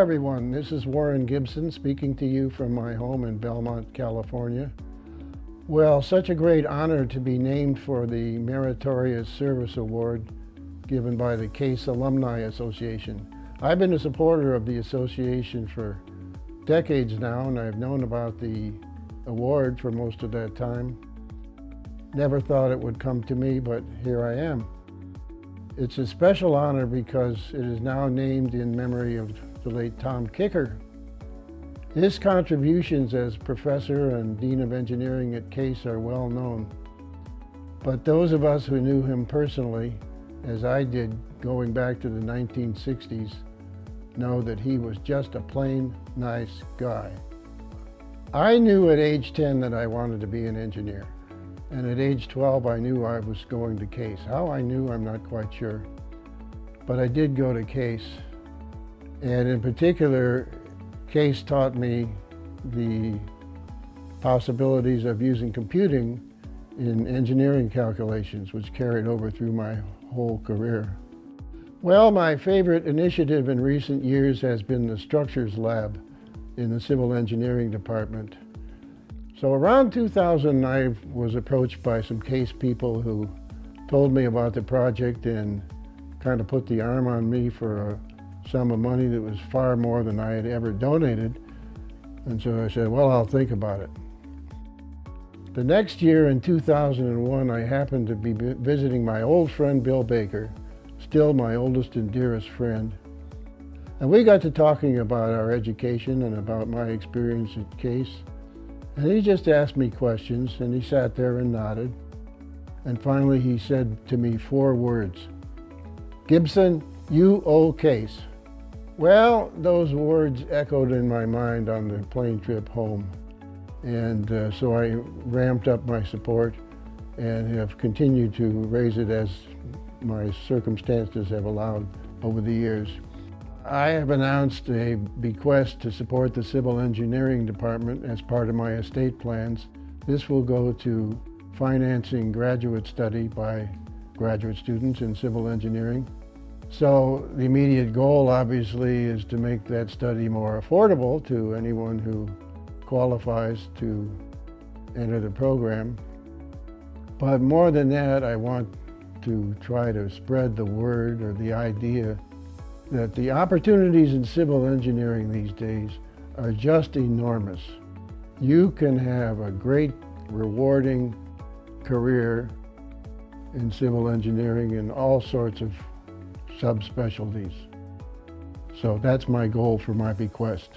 everyone, this is Warren Gibson speaking to you from my home in Belmont, California. Well, such a great honor to be named for the Meritorious Service Award given by the CASE Alumni Association. I've been a supporter of the association for decades now, and I've known about the award for most of that time. Never thought it would come to me, but here I am. It's a special honor because it is now named in memory of the late Tom Kicher. His contributions as professor and dean of engineering at CASE are well known. But those of us who knew him personally, as I did going back to the 1960s, know that he was just a plain nice guy. I knew at age 10 that I wanted to be an engineer. And at age 12, I knew I was going to CASE. How I knew, I'm not quite sure. But I did go to CASE. And in particular, CASE taught me the possibilities of using computing in engineering calculations, which carried over through my whole career. Well, my favorite initiative in recent years has been the Structures Lab in the Civil Engineering Department. So around 2000, I was approached by some CASE people who told me about the project and kind of put the arm on me for a sum of money that was far more than I had ever donated. And so I said, well, I'll think about it. The next year in 2001, I happened to be visiting my old friend Bill Baker, still my oldest and dearest friend. And we got to talking about our education and about my experience at CASE. And he just asked me questions, and he sat there and nodded. And finally he said to me 4 words: "Gibson, you owe CASE." Well, those words echoed in my mind on the plane trip home. And so I ramped up my support and have continued to raise it as my circumstances have allowed over the years. I have announced a bequest to support the Civil Engineering Department as part of my estate plans. This will go to financing graduate study by graduate students in civil engineering. So the immediate goal, obviously, is to make that study more affordable to anyone who qualifies to enter the program. But more than that, I want to try to spread the word or the idea that the opportunities in civil engineering these days are just enormous. You can have a great, rewarding career in civil engineering in all sorts of subspecialties. So that's my goal for my bequest.